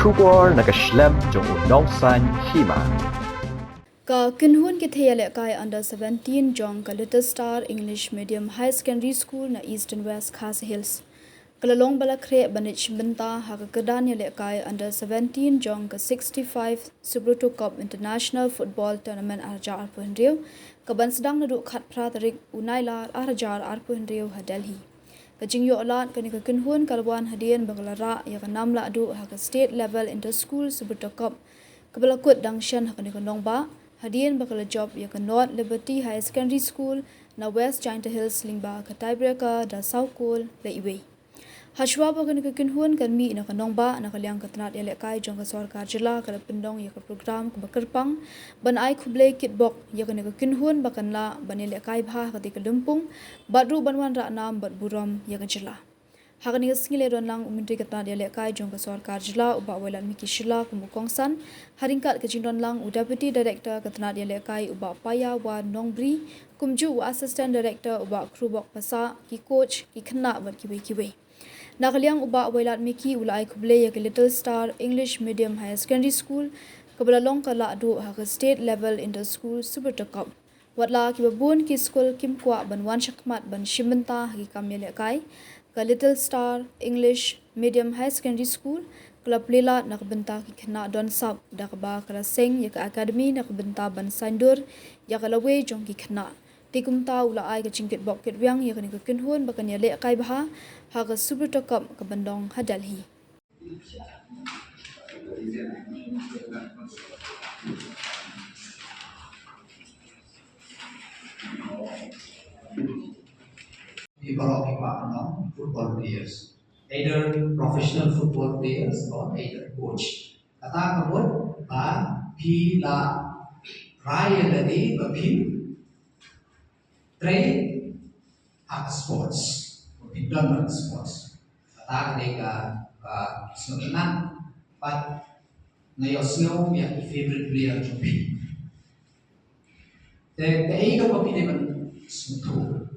Shubor nakaslem jong unongsan Hima. Ka kinhun ki theyale kai under 17 jong ka Little Star English Medium High Secondary School na East and West Khas Hills. Kalalong bala Khreh banich Bynta ha ka kedan yale kai under 17 jong ka 65 Subroto Cup International Football Tournament arjar arpuhenriu ka ban sedang naduk khat pra tarik unailar arjar arpuhenriu ha Delhi. Kajing yo alat kani ka kinhun kalwan hadian bagalara ya ka namla adu ha ka state level inter school Subroto Cup kabala kut dangshan ha kani ka nongba hadian bakala job ya ka North Liberty High Secondary School na West Giant Hills lingba ka tiebreaker da South Cole Leit. Hashwa bagan ka kinhun kan mi na kanongba na kalyang katnat yale kai jong ka sarkar jila kala pendong ya ka program ka bakarpang ban ai khuble kitbok ya kan ka kinhun bakan la banile kai bha ka ka lumpung badru banwan ra nam bad buram ya ka jila hagani singile ron lang umintri katnat yale kai jong ka sarkar jila uba walan miki shila kumukongsan haringkat ka jindon lang deputy director katnat yale kai uba paya wa nongbri kumju assistant director uba krubok pasa ki coach ki khna wat ki Nakaliang uba wailat miki ulai kuble ya Little Star English Medium High Secondary School kabalalong kala adu ha state level inter school Subroto Cup. Watla ki babun ki school kim kwa ban wan shakmat ban Shim Bynta ki kamele kai ka Little Star English Medium High Secondary School klub lela nak Bynta ki khna don sab da ka ba kala seng ya ka academy nak Bynta ban sandur ya kala we jong ki khna tikum ta ula ai ka chingkit bok kit wyang ya kan ka kinhun bakan ya le kai bha ha ka Subroto Cup ka bandong ha Delhi. Developing football players, either professional football players or either coach. Kata kabut ba pila raya lagi bapin train hak sports, bidon sports. Kata ketika sebenarnya pat ngayosno yang favorite player jopi. The eight of opinion semua.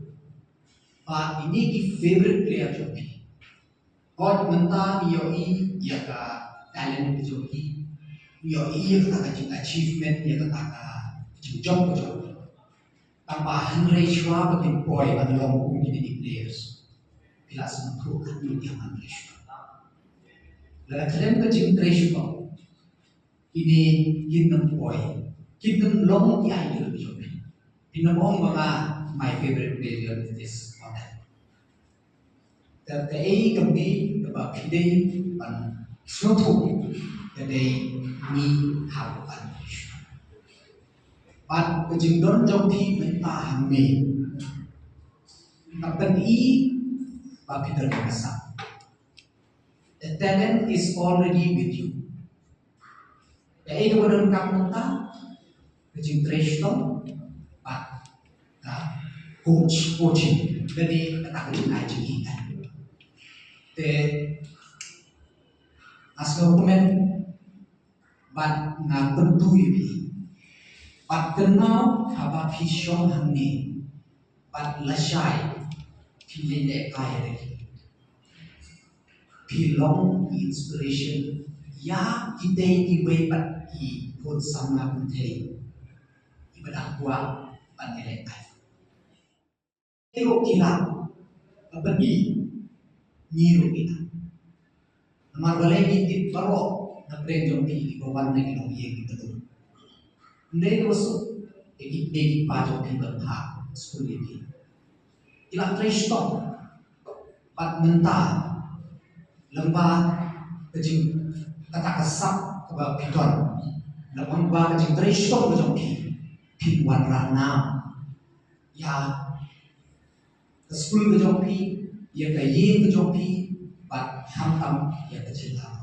But ini ki favorite player joki. Hot menta yoi ya ka talent joki. Yoi ya ka achievement ya ka job joki. Tambahan ratio bagi boy pada long di players. Bila semua kan yang ratio. Lalu kalian kecil ratio ini kingdom boy, kingdom long ki ai lebih joki. Kingdom long banga my favorite player is this. The A can be about today and Subroto that they need have an issue. But the jindon joki Bynta hame kapan bapitan kasa. The talent is already with you. The A kemudian kamu the jindreshton but coaching jadi katakan aja kita. The as government but na bentu ini but kenal apa vision hamni but lasai pilih kaya lagi pilong inspiration ya kita iwe but I pun sama penting ibadah kuat panilai kaya tengok kita apa niru kita Amar balai bintit barok na preng jompi di bawah na ilong iya kita tu. Ndai tu masuk egi pajok di Bynta school ini. Ilang trestong pat menta lembah kecing kata kasap kebab piton. Lembah kecing trestong jompi pinwan rana. Ya ke school jompi ya ke ye jompi but hantam yang kecil tahu.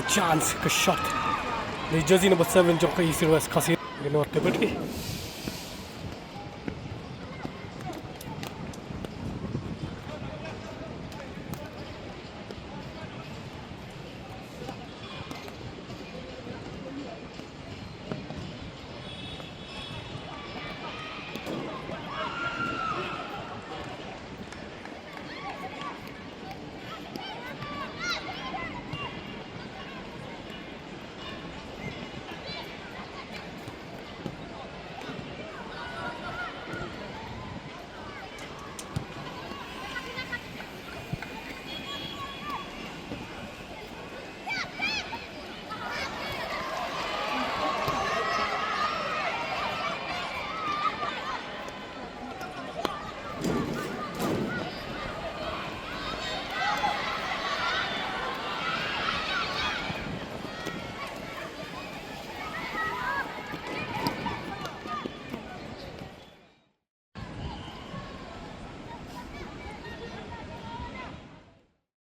chance ka shot. The jersey number 7 jong ka East and West kasi. Ginawa tebet ki.